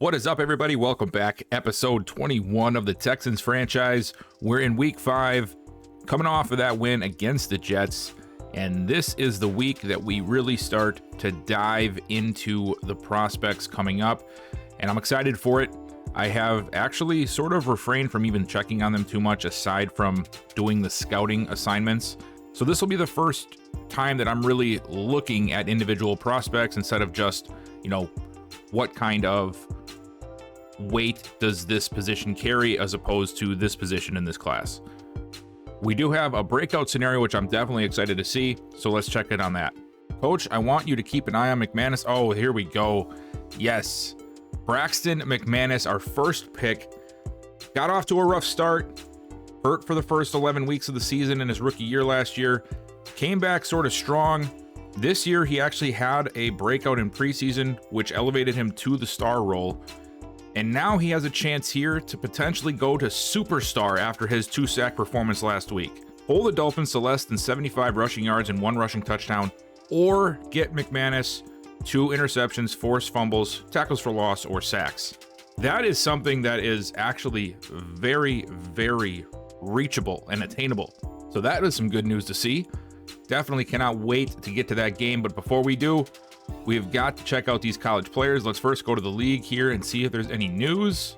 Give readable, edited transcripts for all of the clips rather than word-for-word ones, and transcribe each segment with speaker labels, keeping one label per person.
Speaker 1: What is up, everybody? Welcome back. Episode 21 of the Texans franchise. We're in week 5, coming off of that win against the Jets. And this is the week that we really start to dive into the prospects coming up. And I'm excited for it. I have actually sort of refrained from even checking on them too much aside from doing the scouting assignments. So this will be the first time that I'm really looking at individual prospects instead of just, what kind of weight does this position carry as opposed to this position in this class. We do have a breakout scenario, which I'm definitely excited to see. So let's check in on that. Coach, I want you to keep an eye on McManus. Oh, here we go. Yes. Braxton McManus, our first pick, got off to a rough start. Hurt for the first 11 weeks of the season in his rookie year last year. Came back sort of strong. This year, he actually had a breakout in preseason, which elevated him to the star role. And now he has a chance here to potentially go to superstar after his 2-sack performance last week. Hold the Dolphins to less than 75 rushing yards and 1 rushing touchdown, or get McManus 2 interceptions, forced fumbles, tackles for loss, or sacks. That is something that is actually very, very reachable and attainable. So that is some good news to see. Definitely cannot wait to get to that game. But before we do, we've got to check out these college players. Let's first go to the league here and see if there's any news.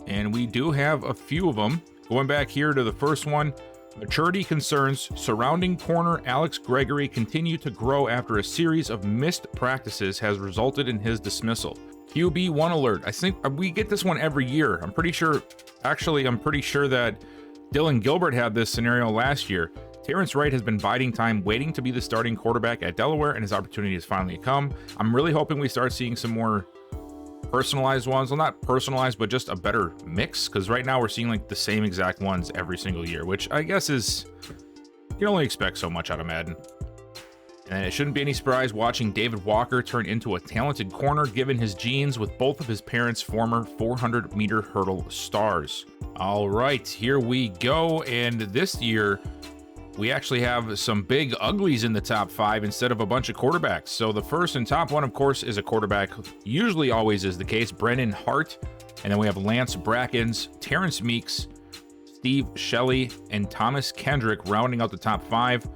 Speaker 1: And we do have a few of them. Going back here to the first one, maturity concerns surrounding corner Alex Gregory continue to grow after a series of missed practices has resulted in his dismissal. QB1 alert. I think we get this one every year. I'm pretty sure that Dylan Gilbert had this scenario last year. Terrence Wright has been biding time, waiting to be the starting quarterback at Delaware, and his opportunity has finally come. I'm really hoping we start seeing some more personalized ones. Well, not personalized, but just a better mix, because right now we're seeing like the same exact ones every single year, which I guess is, you can only expect so much out of Madden. And it shouldn't be any surprise watching David Walker turn into a talented corner given his genes, with both of his parents former 400-meter hurdle stars. All right, here we go. And this year, we actually have some big uglies in the top 5 instead of a bunch of quarterbacks. So the first and top one, of course, is a quarterback. Usually always is the case. Brennan Hart. And then we have Lance Brackens, Terrence Meeks, Steve Shelley, and Thomas Kendrick rounding out the top 5.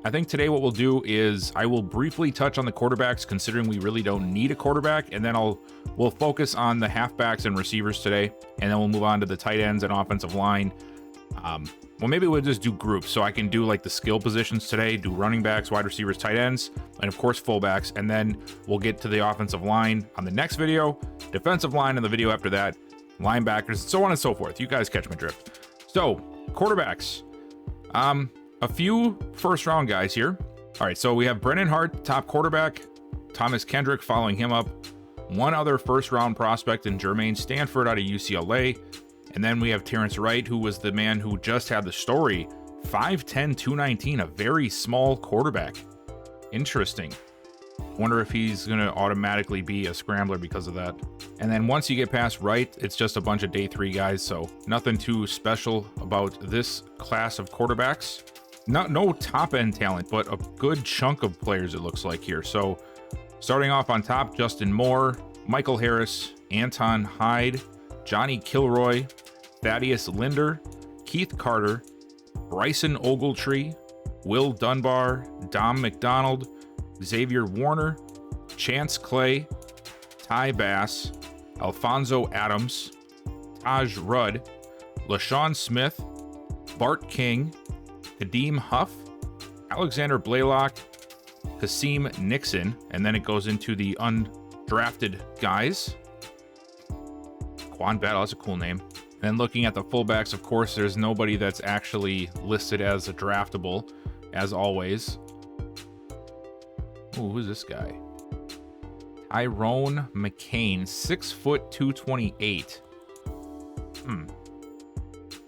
Speaker 1: I think today what we'll do is I will briefly touch on the quarterbacks, considering we really don't need a quarterback, and then we'll focus on the halfbacks and receivers today, and then we'll move on to the tight ends and offensive line. Well, maybe we'll just do groups, so I can do like the skill positions today, do running backs, wide receivers, tight ends, and of course fullbacks, and then we'll get to the offensive line on the next video, defensive line in the video after that, linebackers, so on and so forth. You guys catch my drift. So, quarterbacks. A few first-round guys here. All right, so we have Brennan Hart, top quarterback, Thomas Kendrick following him up, one other first-round prospect in Jermaine Stanford out of UCLA, and then we have Terrence Wright, who was the man who just had the story, 5'10", 219, a very small quarterback. Interesting. Wonder if he's going to automatically be a scrambler because of that. And then once you get past Wright, it's just a bunch of day 3 guys, so nothing too special about this class of quarterbacks. No top-end talent, but a good chunk of players, it looks like here. So starting off on top, Justin Moore, Michael Harris, Anton Hyde, Johnny Kilroy, Thaddeus Linder, Keith Carter, Bryson Ogletree, Will Dunbar, Dom McDonald, Xavier Warner, Chance Clay, Ty Bass, Alfonso Adams, Taj Rudd, LaShawn Smith, Bart King, Kadeem Huff, Alexander Blaylock, Kasim Nixon, and then it goes into the undrafted guys. Quan Battle, that's a cool name. Then looking at the fullbacks, of course, there's nobody that's actually listed as a draftable, as always. Ooh, who's this guy? Tyrone McCain, 6 foot 228.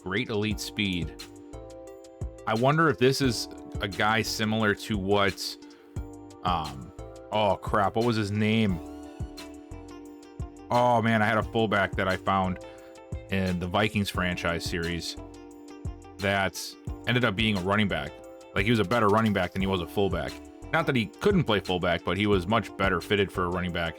Speaker 1: Great elite speed. I wonder if this is a guy similar to what, oh crap, what was his name? Oh man, I had a fullback that I found in the Vikings franchise series that ended up being a running back. Like, he was a better running back than he was a fullback. Not that he couldn't play fullback, but he was much better fitted for a running back.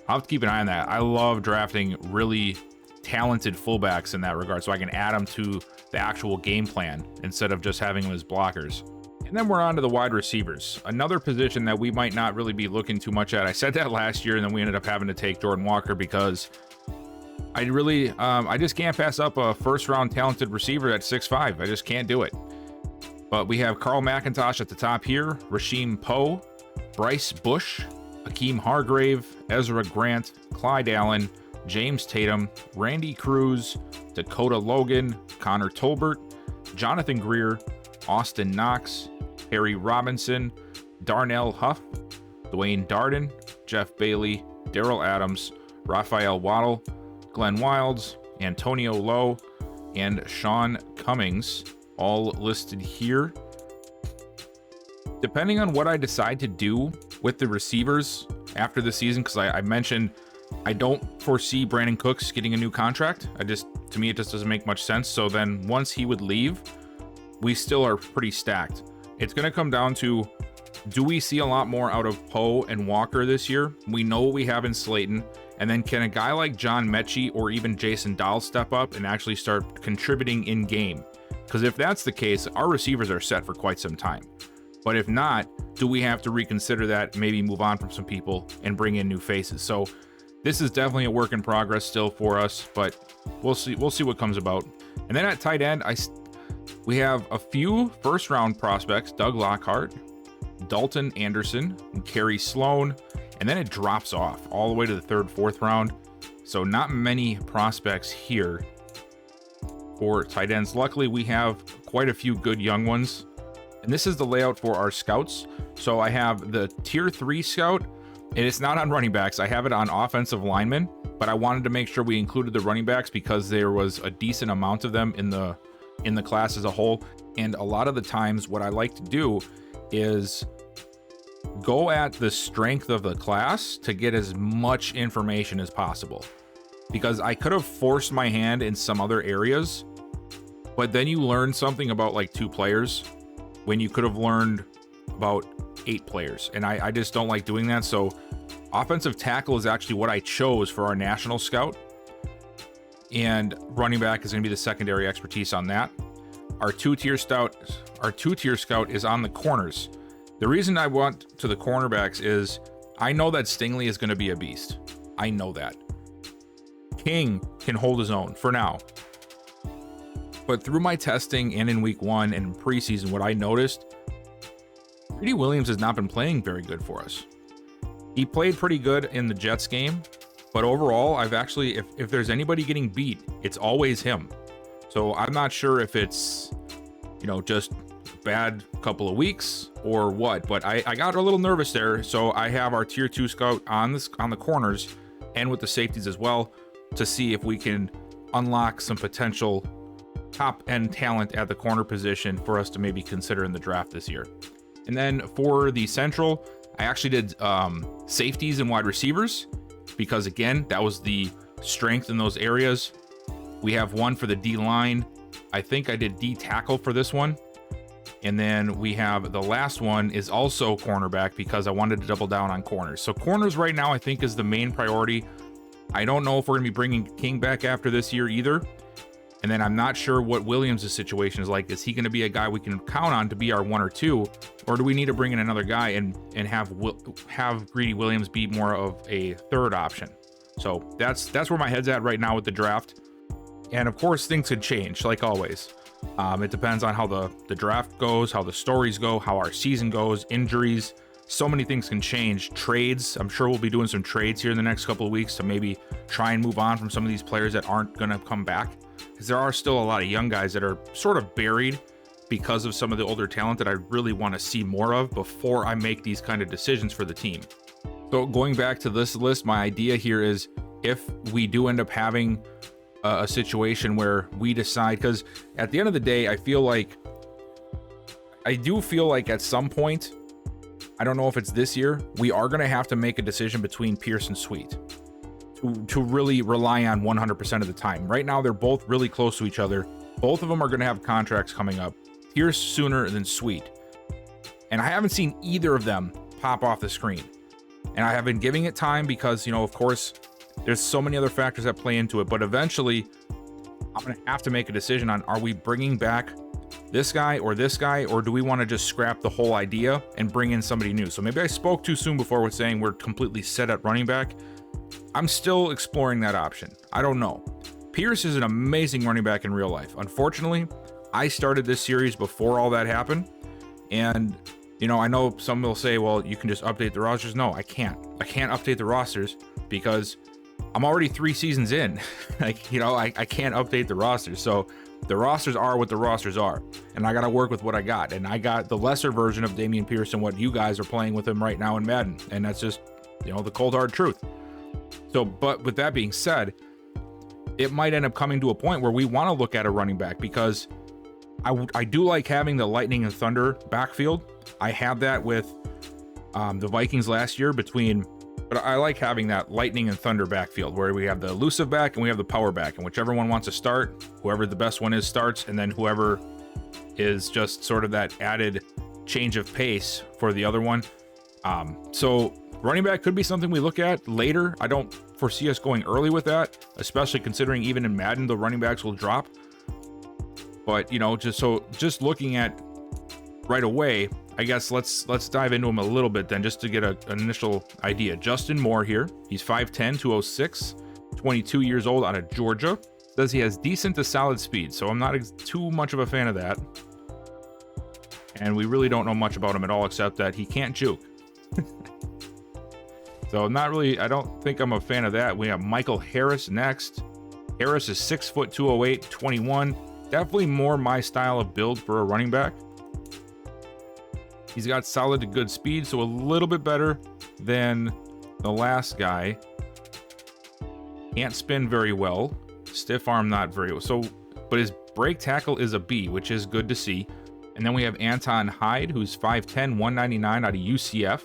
Speaker 1: I'll have to keep an eye on that. I love drafting really talented fullbacks in that regard, so I can add them to the actual game plan instead of just having them as blockers. And then we're on to the wide receivers, another position that we might not really be looking too much at. I said that last year, and then we ended up having to take Jordan Walker because I just can't pass up a first-round talented receiver at 6'5". I just can't do it. But we have Carl McIntosh at the top here, Rasheem Poe, Bryce Bush, Akeem Hargrave, Ezra Grant, Clyde Allen, James Tatum, Randy Cruz, Dakota Logan, Connor Tolbert, Jonathan Greer, Austin Knox, Harry Robinson, Darnell Huff, Dwayne Darden, Jeff Bailey, Daryl Adams, Raphael Waddle, Glenn Wilds, Antonio Lowe, and Sean Cummings, all listed here. Depending on what I decide to do with the receivers after the season, because I mentioned I don't foresee Brandon Cooks getting a new contract. To me, it just doesn't make much sense. So then once he would leave, we still are pretty stacked. It's going to come down to, do we see a lot more out of Poe and Walker this year? We know what we have in Slayton. And then can a guy like John Mechie or even Jason Dahl step up and actually start contributing in game? Because if that's the case, our receivers are set for quite some time. But if not, do we have to reconsider that, maybe move on from some people and bring in new faces? So this is definitely a work in progress still for us, but we'll see what comes about. And then at tight end, we have a few first-round prospects: Doug Lockhart, Dalton Anderson, and Kerry Sloan, and then it drops off all the way to the third, fourth round. So not many prospects here for tight ends. Luckily, we have quite a few good young ones. And this is the layout for our scouts. So I have the tier 3 scout, and it's not on running backs. I have it on offensive linemen, but I wanted to make sure we included the running backs because there was a decent amount of them in the class as a whole. And a lot of the times what I like to do is go at the strength of the class to get as much information as possible, because I could have forced my hand in some other areas, but then you learn something about like 2 players when you could have learned about 8 players. And I just don't like doing that. So offensive tackle is actually what I chose for our national scout, and running back is going to be the secondary expertise on that. Our two-tier scout is on the corners. The reason I want to the cornerbacks is I know that Stingley is going to be a beast. I know that. King can hold his own for now. But through my testing and in week 1 and preseason, what I noticed, Greedy Williams has not been playing very good for us. He played pretty good in the Jets game, but overall, I've actually, if there's anybody getting beat, it's always him. So I'm not sure if it's, just bad couple of weeks or what, but I got a little nervous there. So I have our tier 2 scout on the corners and with the safeties as well to see if we can unlock some potential top end talent at the corner position for us to maybe consider in the draft this year. And then for the central, I actually did safeties and wide receivers because, again, that was the strength in those areas. We have one for the D line. I think I did D tackle for this one. And then we have the last one is also cornerback because I wanted to double down on corners. So corners right now I think is the main priority. I don't know if we're going to be bringing King back after this year either. And then I'm not sure what Williams' situation is like. Is he going to be a guy we can count on to be our 1 or 2? Or do we need to bring in another guy and have Greedy Williams be more of a third option? So that's where my head's at right now with the draft. And of course, things could change, like always. It depends on how the draft goes, how the stories go, how our season goes, injuries. So many things can change. Trades. I'm sure we'll be doing some trades here in the next couple of weeks to maybe try and move on from some of these players that aren't going to come back. Because there are still a lot of young guys that are sort of buried because of some of the older talent that I really want to see more of before I make these kind of decisions for the team. So going back to this list, my idea here is if we do end up having a situation where we decide, because at the end of the day, I do feel like at some point, I don't know if it's this year, we are going to have to make a decision between Pierce and Sweet to really rely on 100% of the time. Right now, they're both really close to each other. Both of them are going to have contracts coming up. Pierce sooner than Sweet. And I haven't seen either of them pop off the screen. And I have been giving it time because, of course, there's so many other factors that play into it. But eventually, I'm going to have to make a decision on, are we bringing back this guy, or do we want to just scrap the whole idea and bring in somebody new? So maybe I spoke too soon before with saying we're completely set at running back. I'm still exploring that option. I don't know. Pierce is an amazing running back in real life. Unfortunately, I started this series before all that happened. And, I know some will say, well, you can just update the rosters. No, I can't. I can't update the rosters because I'm already 3 seasons in. I can't update the rosters. So the rosters are what the rosters are. And I got to work with what I got. And I got the lesser version of Dameon Pierce and what you guys are playing with him right now in Madden. And that's just, the cold hard truth. So, but with that being said, it might end up coming to a point where we want to look at a running back because I do like having the Lightning and Thunder backfield. I had that with the Vikings last year but I like having that Lightning and Thunder backfield where we have the elusive back and we have the power back, and whichever one wants to start, whoever the best one is starts, and then whoever is just sort of that added change of pace for the other one. So running back could be something we look at later. I don't foresee us going early with that, especially considering even in Madden, the running backs will drop. But, just looking at right away, I guess let's dive into him a little bit then, just to get an initial idea. Justin Moore here. He's 5'10", 206, 22 years old, out of Georgia. Says he has decent to solid speed, so I'm not too much of a fan of that. And we really don't know much about him at all, except that he can't juke. So I don't think I'm a fan of that. We have Michael Harris next. Harris is 6 foot 208, 21. Definitely more my style of build for a running back. He's got solid to good speed, so a little bit better than the last guy. Can't spin very well. Stiff arm, not very well. So, but his break tackle is a B, which is good to see. And then we have Anton Hyde, who's 5'10", 199 out of UCF.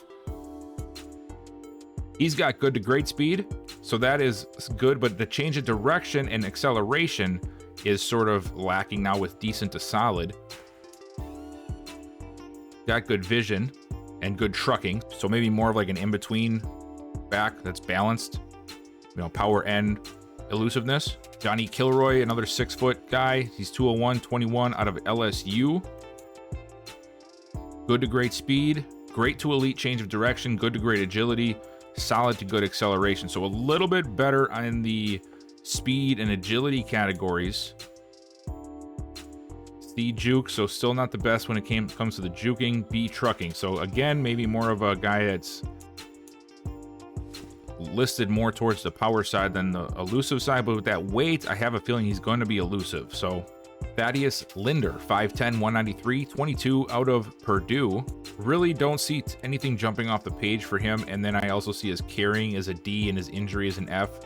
Speaker 1: He's got good to great speed, so that is good, but the change of direction and acceleration is sort of lacking now with decent to solid. Got good vision and good trucking, so maybe more of like an in-between back that's balanced, power and elusiveness. Johnny Kilroy, another 6 foot guy. He's 201, 21 out of LSU. Good to great speed, great to elite change of direction, good to great agility, solid to good acceleration. So a little bit better in the speed and agility categories. C juke, so still not the best when it comes to the juking. B trucking, so again, maybe more of a guy that's listed more towards the power side than the elusive side, but with that weight, I have a feeling he's going to be elusive. So Thaddeus Linder, 5'10", 193, 22 out of Purdue. Really don't see anything jumping off the page for him. And then I also see his carrying as a D and his injury as an F.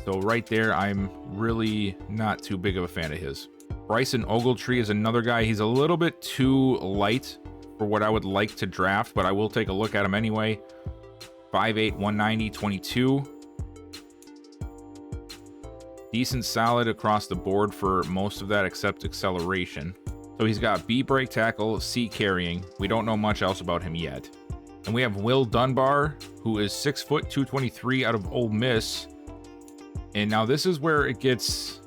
Speaker 1: So right there, I'm really not too big of a fan of his. Bryson Ogletree is another guy. He's a little bit too light for what I would like to draft, but I will take a look at him anyway. 5'8", 190, 22. Decent solid across the board for most of that except acceleration. So he's got B break tackle, C carrying. We don't know much else about him yet. And we have Will Dunbar, who is 6 foot 223 out of Ole Miss. And now this is where it gets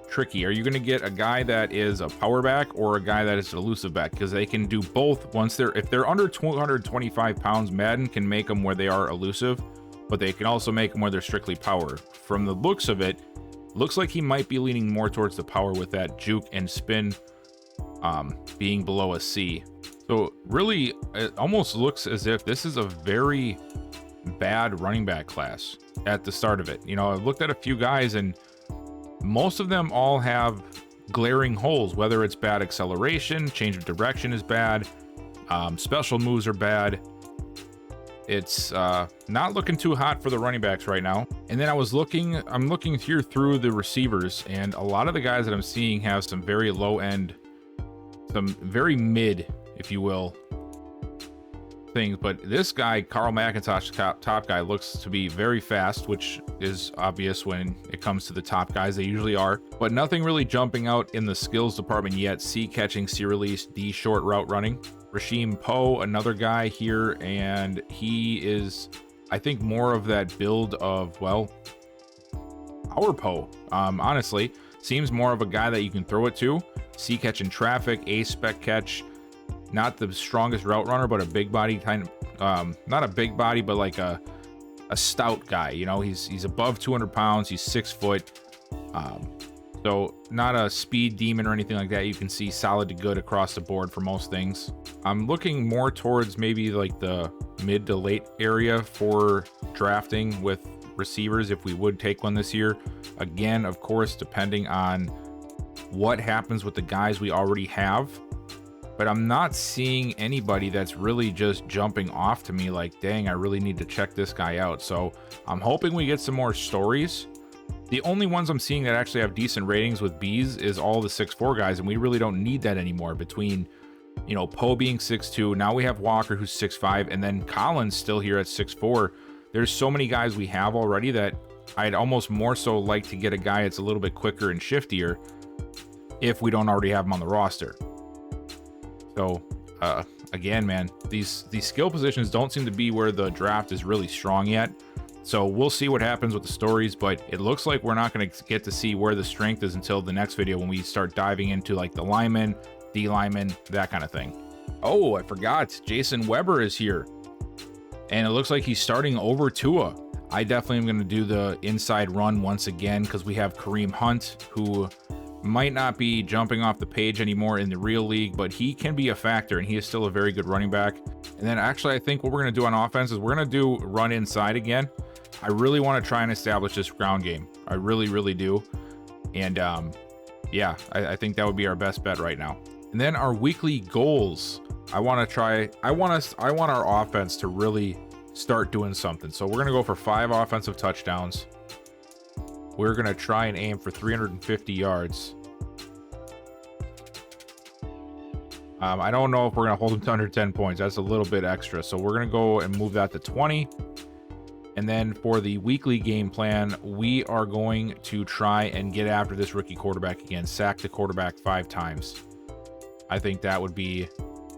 Speaker 1: tricky. Are you going to get a guy that is a power back or a guy that is an elusive back? Because they can do both if they're under 225 pounds, Madden can make them where they are elusive, but they can also make them where they're strictly power. From the looks of it, looks like he might be leaning more towards the power with that juke and spin being below a C. So really, it almost looks as if this is a very bad running back class at the start of it. I've looked at a few guys and most of them all have glaring holes, whether it's bad acceleration, change of direction is bad, special moves are bad. It's not looking too hot for the running backs right now. And then I'm looking here through the receivers, and a lot of the guys that I'm seeing have some very low end, some very mid, if you will, things. But this guy, Carl McIntosh, top guy, looks to be very fast, which is obvious when it comes to the top guys. They usually are, but nothing really jumping out in the skills department yet. C catching, C release, D short route running. Rasheem Poe, another guy here, and he is I think more of that build of, well, our Poe, honestly, seems more of a guy that you can throw it to. See catch in traffic, a spec catch, not the strongest route runner, but a big body kind of, not a big body, but like a stout guy. You know, he's above 200 pounds. He's 6 foot. So not a speed demon or anything like that. You can see solid to good across the board for most things. I'm looking more towards maybe like the mid to late area for drafting with receivers if we would take one this year. Again, of course, depending on what happens with the guys we already have. But I'm not seeing anybody that's really just jumping off to me like, dang, I really need to check this guy out. So I'm hoping we get some more stories. The only ones I'm seeing that actually have decent ratings with Bs is all the 6'4 guys, and we really don't need that anymore. Between, you know, Poe being 6'2, now we have Walker who's 6'5, and then Collins still here at 6'4. There's so many guys we have already that I'd almost more so like to get a guy that's a little bit quicker and shiftier if we don't already have him on the roster. So, again, man, these skill positions don't seem to be where the draft is really strong yet. So we'll see what happens with the stories, but it looks like we're not going to get to see where the strength is until the next video when we start diving into like the linemen, D linemen, that kind of thing. Oh, I forgot. Jason Weber is here. And it looks like he's starting over Tua. I definitely am going to do the inside run once again because we have Kareem Hunt, who might not be jumping off the page anymore in the real league, but he can be a factor, and he is still a very good running back. And then actually, I think what we're going to do on offense is we're going to do run inside again. I really want to try and establish this ground game. I really, really do. And yeah, I think that would be our best bet right now. And then our weekly goals. I want our offense to really start doing something. So we're going to go for 5 offensive touchdowns. We're going to try and aim for 350 yards. I don't know if we're going to hold them to under 10 points. That's a little bit extra. So we're going to go and move that to 20. And then for the weekly game plan, we are going to try and get after this rookie quarterback again, sack the quarterback 5 times. I think that would be,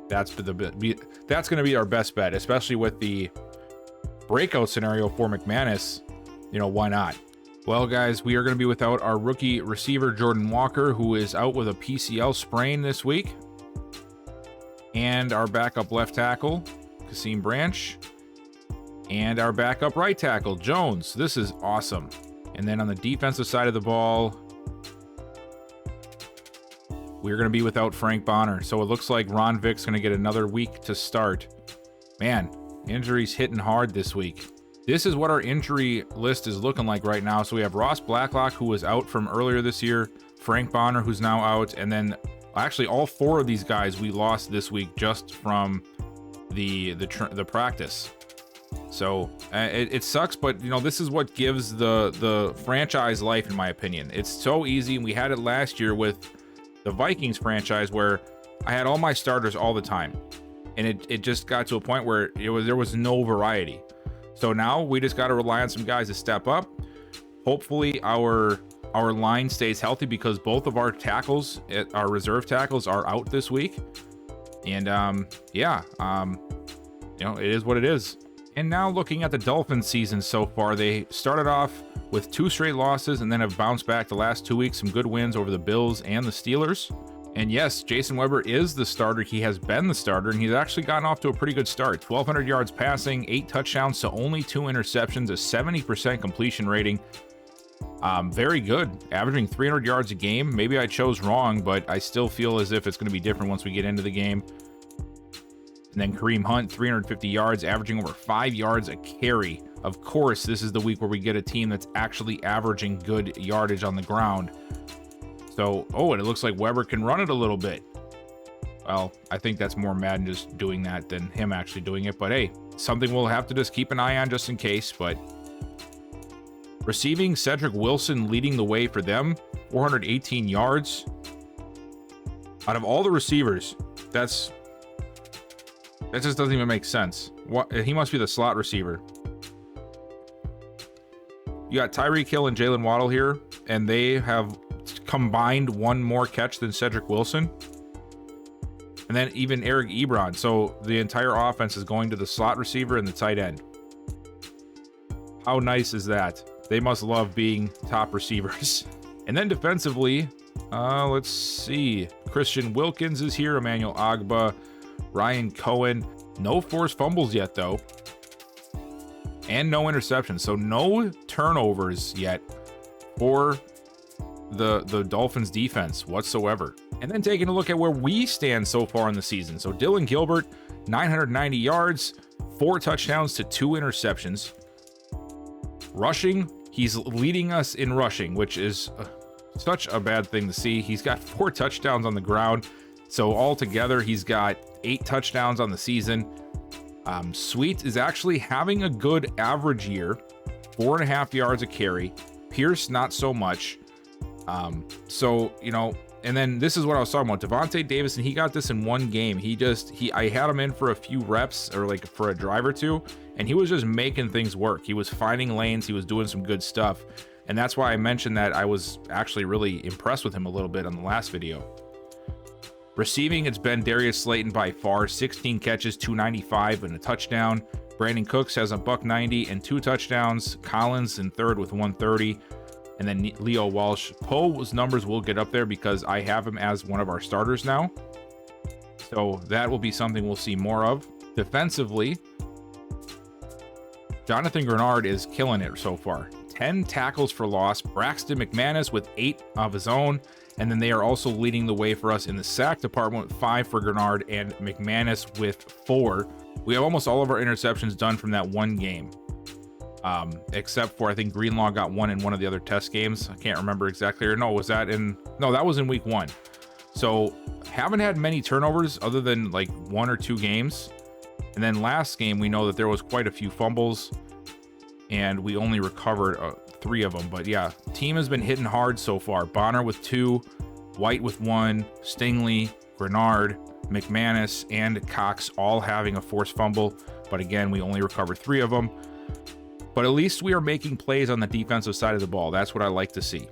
Speaker 1: that's going to be our best bet, especially with the breakout scenario for McManus. You know, why not? Well, guys, we are going to be without our rookie receiver, Jordan Walker, who is out with a PCL sprain this week. And our backup left tackle, Kasim Branch. And our backup right tackle, Jones. This is awesome. And then on the defensive side of the ball, we're going to be without Frank Bonner. So it looks like Ron Vick's going to get another week to start. Man, injuries hitting hard this week. This is what our injury list is looking like right now. So we have Ross Blacklock, who was out from earlier this year, Frank Bonner, who's now out, and then actually all 4 of these guys we lost this week just from the practice. So it sucks, but you know, this is what gives the franchise life, in my opinion. It's so easy, and we had it last year with the Vikings franchise where I had all my starters all the time, and it just got to a point where there was no variety. So now we just got to rely on some guys to step up. Hopefully our line stays healthy because both of our tackles, our reserve tackles, are out this week. And yeah, you know, it is what it is. And now looking at the Dolphins season so far, they started off with 2 straight losses and then have bounced back the last 2 weeks, some good wins over the Bills and the Steelers. And yes, Jason Weber is the starter. He has been the starter, and he's actually gotten off to a pretty good start. 1,200 yards passing, 8 touchdowns to only 2 interceptions, a 70% completion rating. Very good, averaging 300 yards a game. Maybe I chose wrong, but I still feel as if it's going to be different once we get into the game. And then Kareem Hunt, 350 yards, averaging over 5 yards a carry. Of course, this is the week where we get a team that's actually averaging good yardage on the ground. So, oh, and it looks like Weber can run it a little bit. Well, I think that's more Madden just doing that than him actually doing it. But hey, something we'll have to just keep an eye on just in case. But receiving, Cedric Wilson leading the way for them, 418 yards. Out of all the receivers, that just doesn't even make sense. He must be the slot receiver. You got Tyreek Hill and Jalen Waddle here, and they have combined 1 more catch than Cedric Wilson. And then even Eric Ebron. So the entire offense is going to the slot receiver and the tight end. How nice is that? They must love being top receivers. And then defensively, let's see. Christian Wilkins is here, Emmanuel Ogbah, Ryan Cohen. No forced fumbles yet, though. And no interceptions. So no turnovers yet for the Dolphins defense whatsoever. And then taking a look at where we stand so far in the season. So Dylan Gilbert, 990 yards, 4 touchdowns to 2 interceptions. Rushing, he's leading us in rushing, which is such a bad thing to see. He's got 4 touchdowns on the ground. So altogether, he's got 8 touchdowns on the season. Sweet is actually having a good average year, 4.5 yards a carry. Pierce, not so much. So, you know, and then this is what I was talking about. Devontae Davison, he got this in one game. I had him in for a few reps, or like for a drive or two, and he was just making things work. He was finding lanes. He was doing some good stuff. And that's why I mentioned that I was actually really impressed with him a little bit on the last video. Receiving, it's been Darius Slayton by far, 16 catches, 295 and a touchdown. Brandon Cooks has a $190 and 2 touchdowns. Collins in third with 130. And then Leo Walsh. Poe's numbers will get up there because I have him as one of our starters now. So that will be something we'll see more of. Defensively, Jonathan Grenard is killing it so far. 10 tackles for loss. Braxton McManus with 8 of his own. And then they are also leading the way for us in the sack department, 5 for Grenard and McManus with 4. We have almost all of our interceptions done from that one game. Except for, I think Greenlaw got one in one of the other test games. I can't remember exactly. Or no, that was in week 1. So haven't had many turnovers other than like 1 or 2 games. And then last game, we know that there was quite a few fumbles and we only recovered 3 of them. But yeah, team has been hitting hard so far. Bonner with 2, White with 1, Stingley, Grenard, McManus, and Cox all having a forced fumble. But again, we only recovered 3 of them. But at least we are making plays on the defensive side of the ball. That's what I like to see.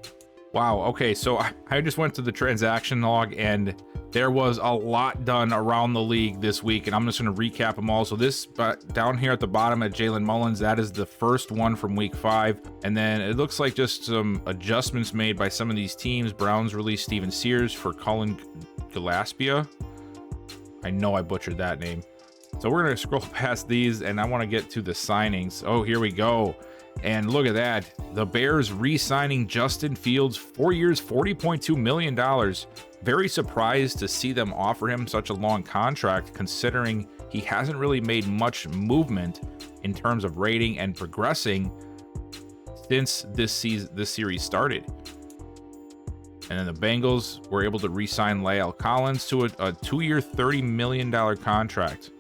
Speaker 1: Wow. Okay, so I just went to the transaction log and there was a lot done around the league this week, and I'm just going to recap them all. So this down here at the bottom at Jalen Mullins, that is the first one from week 5. And then it looks like just some adjustments made by some of these teams. Browns released Steven Sears for Cullen Gillespie. I know I butchered that name. So we're going to scroll past these, and I want to get to the signings. Oh, here we go. And look at that. The Bears re-signing Justin Fields, 4 years, $40.2 million. Very surprised to see them offer him such a long contract, considering he hasn't really made much movement in terms of rating and progressing since this series started. And then the Bengals were able to re-sign La'el Collins to a 2-year, $30 million contract.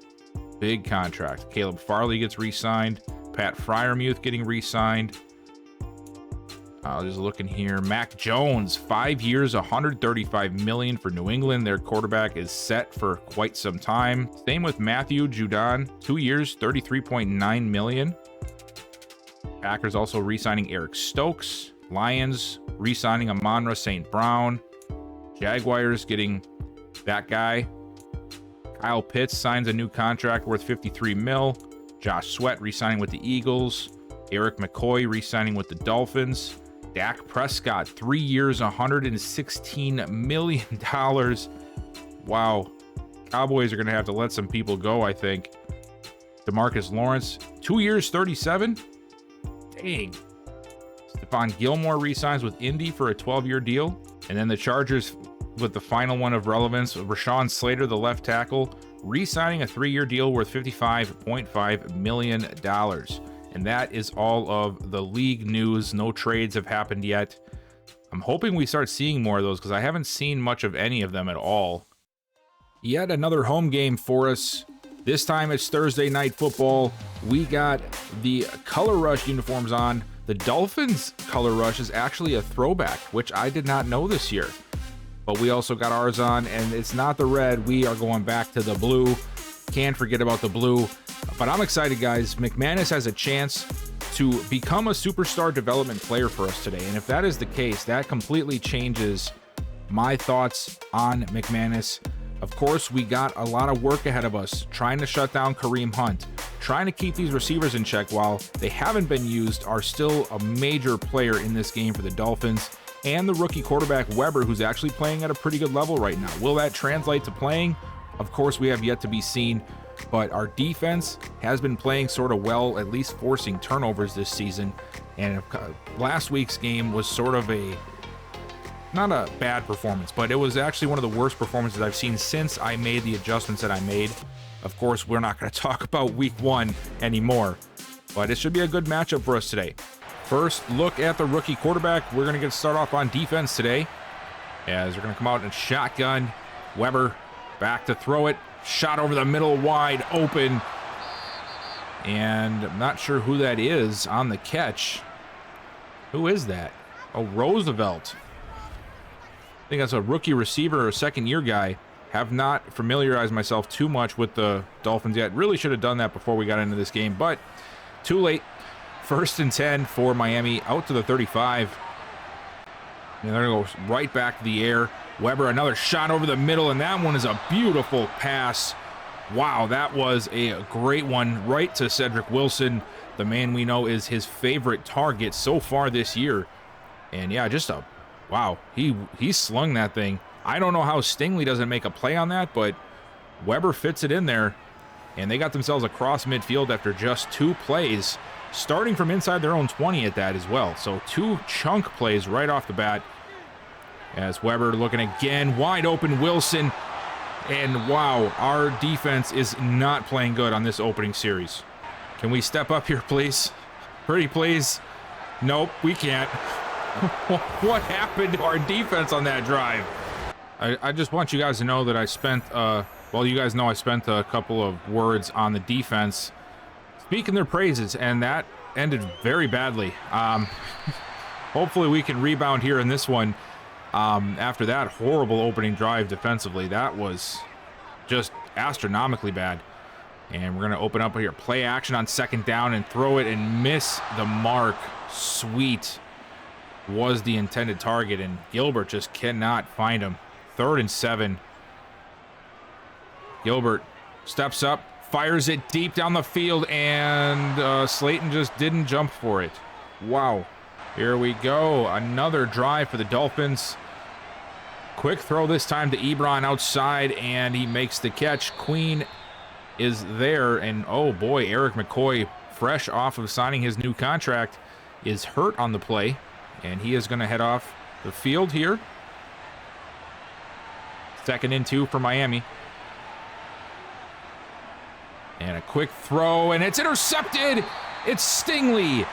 Speaker 1: Big contract. Caleb Farley gets re-signed. Pat Freiermuth getting re-signed. Just looking here. Mac Jones, 5 years, $135 million for New England. Their quarterback is set for quite some time. Same with Matthew Judon, 2 years, $33.9 million. Packers also re-signing Eric Stokes. Lions re-signing Amon-Ra St. Brown. Jaguars getting that guy. Kyle Pitts signs a new contract worth $53 million. Josh Sweat re-signing with the Eagles. Eric McCoy re-signing with the Dolphins. Dak Prescott, 3 years, $116 million. Wow. Cowboys are going to have to let some people go, I think. DeMarcus Lawrence, 2 years, $37 million. Dang. Stephon Gilmore re-signs with Indy for a 12-year deal. And then the Chargers, with the final one of relevance, Rashawn Slater, the left tackle, re-signing a 3-year deal worth $55.5 million. And that is all of the league news. No trades have happened yet. I'm hoping we start seeing more of those because I haven't seen much of any of them at all. Yet another home game for us. This time it's Thursday Night Football. We got the Color Rush uniforms on. The Dolphins Color Rush is actually a throwback, which I did not know this year. But we also got ours on, and it's not the red. We are going back to the blue. Can't forget about the blue. But I'm excited, guys. McManus has a chance to become a superstar development player for us today. And if that is the case, that completely changes my thoughts on McManus. Of course, we got a lot of work ahead of us, trying to shut down Kareem Hunt, trying to keep these receivers in check while they haven't been used, are still a major player in this game for the Dolphins. And the rookie quarterback Weber, who's actually playing at a pretty good level right now. Will that translate to playing? Of course, we have yet to be seen, but our defense has been playing sort of well, at least forcing turnovers this season. And last week's game was sort of not a bad performance, but it was actually one of the worst performances I've seen since I made the adjustments that I made. Of course, we're not going to talk about week 1 anymore, but it should be a good matchup for us today. First look at the rookie quarterback. We're going to start off on defense today, as we're going to come out in shotgun. Weber back to throw it. Shot over the middle, wide open. And I'm not sure who that is on the catch. Who is that? Oh, Roosevelt. I think that's a rookie receiver or a second-year guy. Have not familiarized myself too much with the Dolphins yet. Really should have done that before we got into this game, but too late. 1st and 10 for Miami, out to the 35. And they're going to go right back to the air. Weber, another shot over the middle, and that one is a beautiful pass. Wow, that was a great one right to Cedric Wilson, the man we know is his favorite target so far this year. And yeah, just wow, he slung that thing. I don't know how Stingley doesn't make a play on that, but Weber fits it in there, and they got themselves across midfield after just 2 plays, starting from inside their own 20 at that as well. So 2 chunk plays right off the bat, as Weber looking again, wide open Wilson, and wow, our defense is not playing good on this opening series. Can we step up here, please? Pretty please. Nope, we can't. What happened to our defense on that drive? I just want you guys to know that I spent, well, you guys know I spent a couple of words on the defense speaking their praises, and that ended very badly. Hopefully we can rebound here in this one. After that horrible opening drive defensively, that was just astronomically bad. And we're going to open up here. Play action on 2nd down and throw it and miss the mark. Sweet was the intended target, and Gilbert just cannot find him. 3rd and 7. Gilbert steps up, fires it deep down the field, and Slayton just didn't jump for it. Wow. Here we go. Another drive for the Dolphins. Quick throw this time to Ebron outside, and he makes the catch. Queen is there, and oh boy, Eric McCoy, fresh off of signing his new contract, is hurt on the play, and he is going to head off the field here. 2nd and 2 for Miami. And a quick throw, and it's intercepted. It's Stingley.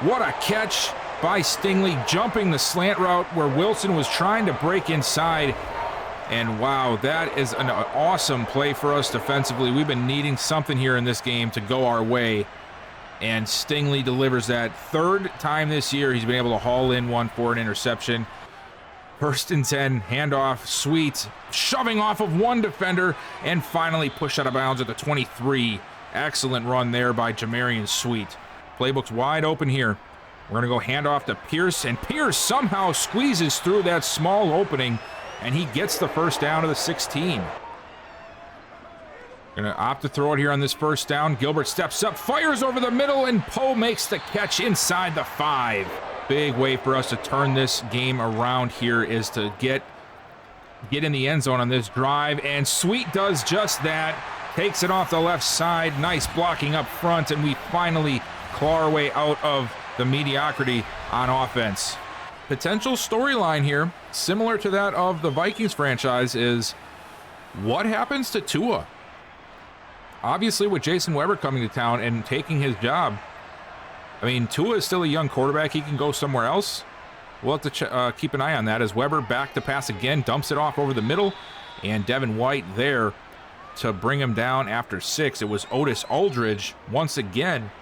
Speaker 1: What a catch by Stingley, jumping the slant route where Wilson was trying to break inside. And wow, that is an awesome play for us defensively. We've been needing something here in this game to go our way, and Stingley delivers that. 3rd time this year he's been able to haul in one for an interception. 1st and 10, handoff, Sweet, shoving off of one defender, and finally pushed out of bounds at the 23. Excellent run there by Jamarian Sweet. Playbook's wide open here. We're going to go handoff to Pierce, and Pierce somehow squeezes through that small opening, and he gets the 1st down to the 16. Going to opt to throw it here on this 1st down. Gilbert steps up, fires over the middle, and Poe makes the catch inside the 5. Big way for us to turn this game around here is to get in the end zone on this drive, and Sweet does just that. Takes it off the left side. Nice blocking up front, and we finally claw our way out of the mediocrity on offense. Potential storyline here, similar to that of the Vikings franchise, is what happens to Tua? Obviously, with Jason Weber coming to town and taking his job, I mean, Tua is still a young quarterback. He can go somewhere else. We'll have to keep an eye on that as Weber back to pass again, dumps it off over the middle, and Devin White there to bring him down after 6. It was Otis Aldridge once again.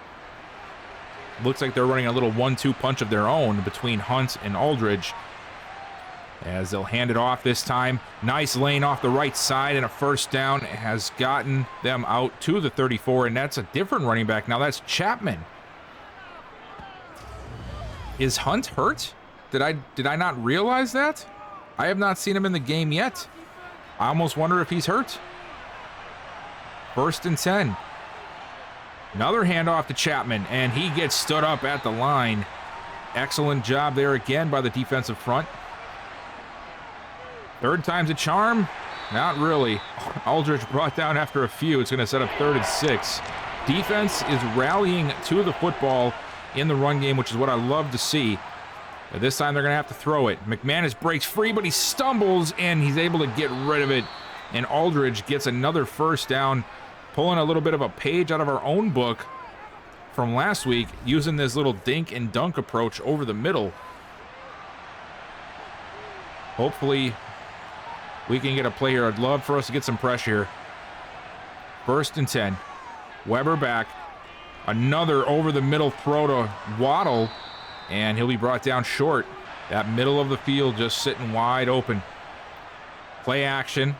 Speaker 1: Looks like they're running a little 1-2 punch of their own between Hunt and Aldridge, as they'll hand it off this time. Nice lane off the right side, and a 1st down has gotten them out to the 34, and that's a different running back now. That's Chapman. Is Hunt hurt? Did I not realize that? I have not seen him in the game yet. I almost wonder if he's hurt. 1st and 10. Another handoff to Chapman, and he gets stood up at the line. Excellent job there again by the defensive front. Third time's a charm? Not really. Aldridge brought down after a few. It's going to set up 3rd and 6. Defense is rallying to the football in the run game, which is what I love to see. But this time they're going to have to throw it. McManus breaks free, but he stumbles, and he's able to get rid of it. And Aldridge gets another first down, pulling a little bit of a page out of our own book from last week, using this little dink and dunk approach over the middle. Hopefully we can get a play here. I'd love for us to get some pressure here. 1st and 10. Weber back. Another over the middle throw to Waddle, and he'll be brought down short. That middle of the field just sitting wide open. Play action.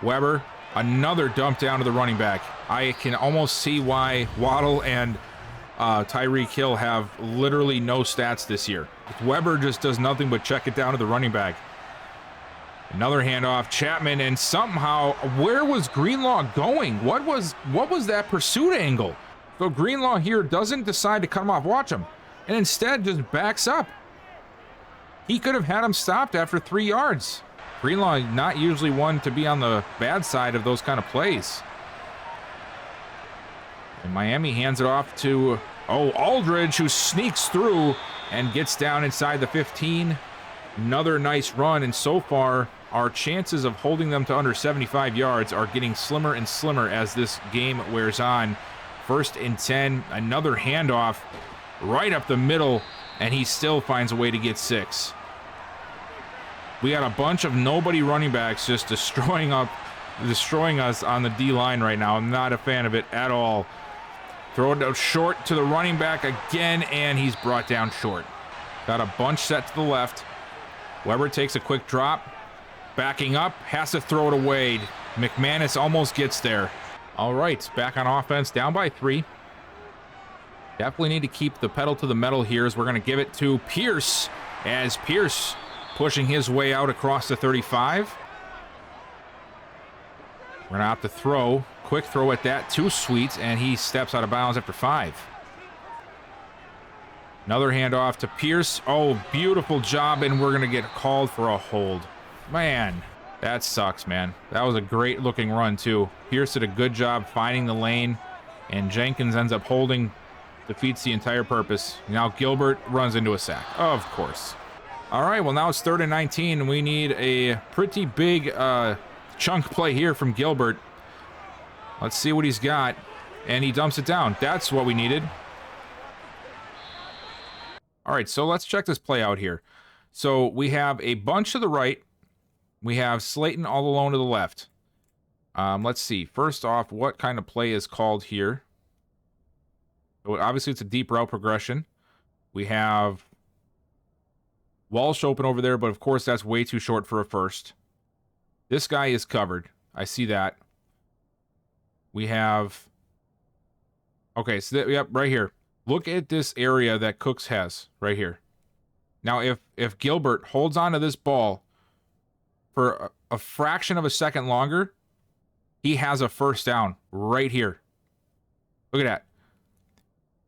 Speaker 1: Weber, another dump down to the running back. I can almost see why Waddle and Tyreek Hill have literally no stats this year. Weber just does nothing but check it down to the running back. Another handoff, Chapman, and somehow, where was Greenlaw going? What was that pursuit angle? So Greenlaw here doesn't decide to cut him off. Watch him. And instead just backs up. He could have had him stopped after 3 yards. Greenlaw not usually one to be on the bad side of those kind of plays. And Miami hands it off to, Aldridge, who sneaks through and gets down inside the 15. Another nice run, and so far, our chances of holding them to under 75 yards are getting slimmer and slimmer as this game wears on. 1st and 10, another handoff right up the middle, and he still finds a way to get 6. We got a bunch of nobody running backs just destroying us on the D-line right now. I'm not a fan of it at all. Throw it out short to the running back again, and he's brought down short. Got a bunch set to the left. Weber takes a quick drop. Backing up, has to throw it away. McManus almost gets there. All right, back on offense, down by 3. Definitely need to keep the pedal to the metal here as we're going to give it to Pierce, as Pierce pushing his way out across the 35. We're going to have to throw. Quick throw at that to Sweet, and he steps out of bounds after 5. Another handoff to Pierce. Oh, beautiful job, and we're going to get called for a hold. Man, that sucks, man. That was a great looking run, too. Pierce did a good job finding the lane, and Jenkins ends up holding, defeats the entire purpose. Now Gilbert runs into a sack, of course. All right, well, now it's 3rd and 19, and we need a pretty big chunk play here from Gilbert. Let's see what he's got, and he dumps it down. That's what we needed. All right, so let's check this play out here. So we have a bunch to the right. We have Slayton all alone to the left. Let's see. First off, what kind of play is called here? So obviously, it's a deep route progression. We have Walsh open over there, but of course, that's way too short for a first. This guy is covered. I see that. We have... Okay, so yep, right here. Look at this area that Cooks has right here. Now, if Gilbert holds on to this ball for a fraction of a second longer, he has a first down right here. Look at that.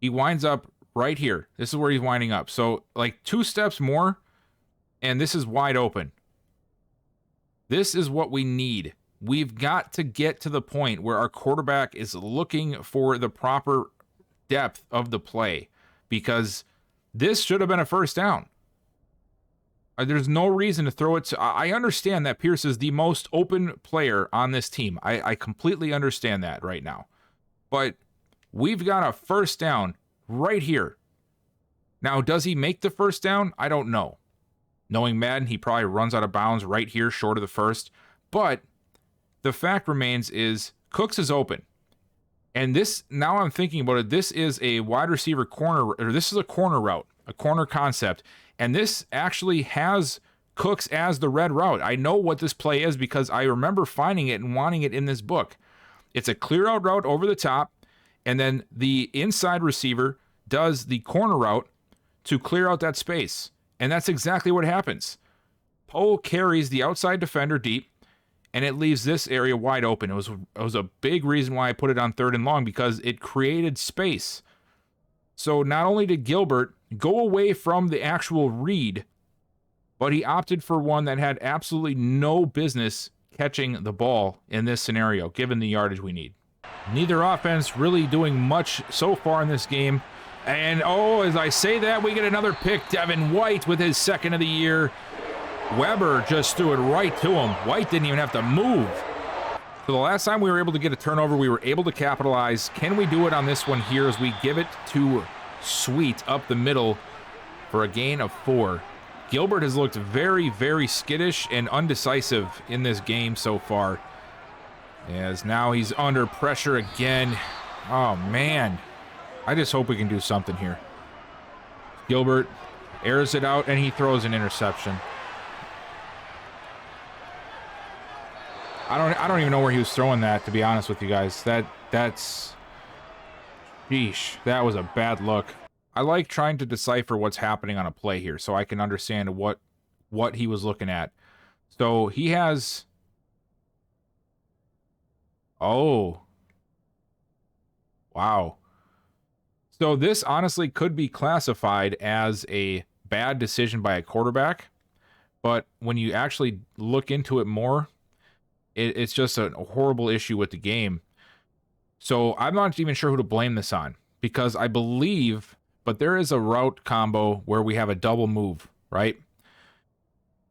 Speaker 1: He winds up right here. This is where he's winding up. So, like 2 steps more, and this is wide open. This is what we need. We've got to get to the point where our quarterback is looking for the proper depth of the play, because this should have been a first down. There's no reason to throw it to... I understand that Pierce is the most open player on this team. I completely understand that right now. But we've got a first down right here. Now, does he make the first down? I don't know. Knowing Madden, he probably runs out of bounds right here, short of the first. But the fact remains is Cooks is open. And this, now I'm thinking about it, this is a wide receiver corner, or this is a corner route, a corner concept. And this actually has Cooks as the red route. I know what this play is because I remember finding it and wanting it in this book. It's a clear out route over the top, and then the inside receiver does the corner route to clear out that space. And that's exactly what happens. Poe carries the outside defender deep, and it leaves this area wide open. It was a big reason why I put it on 3rd and long, because it created space. So not only did Gilbert go away from the actual read, but he opted for one that had absolutely no business catching the ball in this scenario, given the yardage we need. Neither offense really doing much so far in this game. And, oh, as I say that, we get another pick. Devin White with his 2nd of the year. Weber just threw it right to him. White didn't even have to move. So the last time we were able to get a turnover, we were able to capitalize. Can we do it on this one here as we give it to Sweet up the middle for a gain of 4? Gilbert has looked very, very skittish and undecisive in this game so far, as now he's under pressure again. Oh, man. I just hope we can do something here. Gilbert airs it out, and he throws an interception. I don't even know where he was throwing that, to be honest with you guys. That's... Sheesh, that was a bad look. I like trying to decipher what's happening on a play here so I can understand what he was looking at. So he has... Oh. Wow. So this honestly could be classified as a bad decision by a quarterback, but when you actually look into it more, it's just a horrible issue with the game. So I'm not even sure who to blame this on, because I believe, but there is a route combo where we have a double move, right?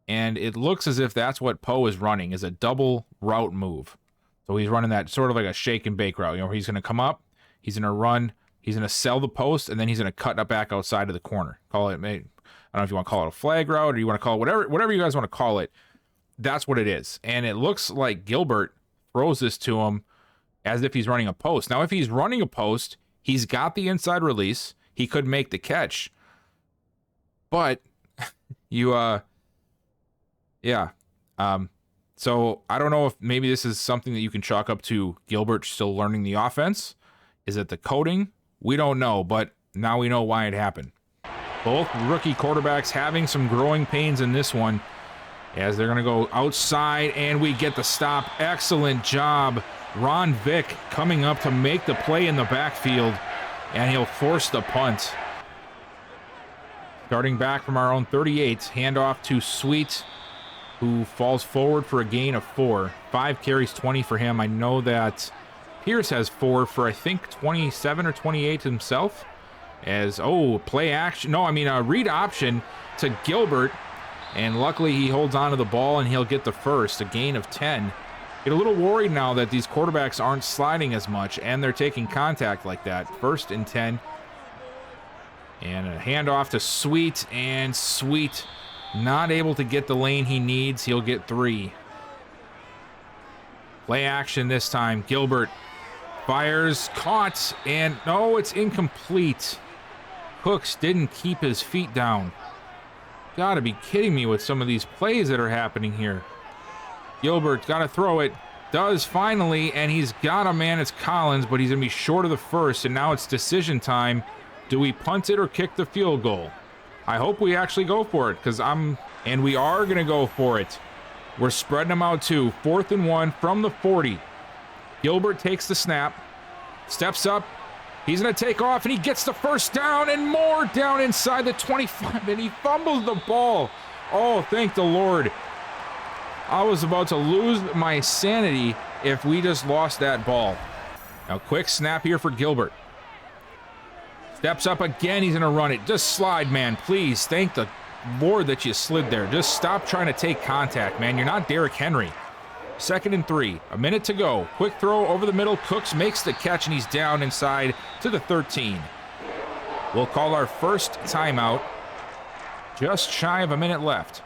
Speaker 1: And it looks as if that's what Poe is running, is a double route move. So he's running that sort of like a shake and bake route, where he's going to come up, he's going to run, he's going to sell the post, and then he's going to cut up back outside of the corner. Call it, I don't know if you want to call it a flag route or you want to call it whatever you guys want to call it. That's what it is. And it looks like Gilbert throws this to him as if he's running a post. Now, if he's running a post, he's got the inside release. He could make the catch. But so I don't know if maybe this is something that you can chalk up to Gilbert still learning the offense. Is it the coding? We don't know, but now we know why it happened. Both rookie quarterbacks having some growing pains in this one, as they're going to go outside, and we get the stop. Excellent job. Ron Vick coming up to make the play in the backfield, and he'll force the punt. Starting back from our own 38, handoff to Sweet, who falls forward for a gain of 4. 5 carries, 20 for him. I know that Pierce has 4 for, I think, 27 or 28 himself. As, play action. No, read option to Gilbert. And luckily he holds on to the ball and he'll get the first, a gain of 10. Get a little worried now that these quarterbacks aren't sliding as much and they're taking contact like that. 1st and 10. And a handoff to Sweet, and Sweet not able to get the lane he needs. He'll get 3. Play action this time. Gilbert fires, caught, and no, it's incomplete. Cooks didn't keep his feet down. Gotta be kidding me with some of these plays that are happening here. Gilbert's gotta throw it. Does finally, and he's got a man. It's Collins, but he's gonna be short of the first, and now it's decision time. Do we punt it or kick the field goal? I hope we actually go for it, and we are gonna go for it. We're spreading them out too. 4th and 1 from the 40. Gilbert takes the snap, steps up. He's going to take off, and he gets the first down and more down inside the 25, and he fumbles the ball. Oh, thank the Lord. I was about to lose my sanity if we just lost that ball. Now, quick snap here for Gilbert. Steps up again. He's going to run it. Just slide, man, please. Thank the Lord that you slid there. Just stop trying to take contact, man. You're not Derrick Henry. 2nd and 3, a minute to go. Quick throw over the middle. Cooks makes the catch, and he's down inside to the 13. We'll call our first timeout. Just shy of a minute left.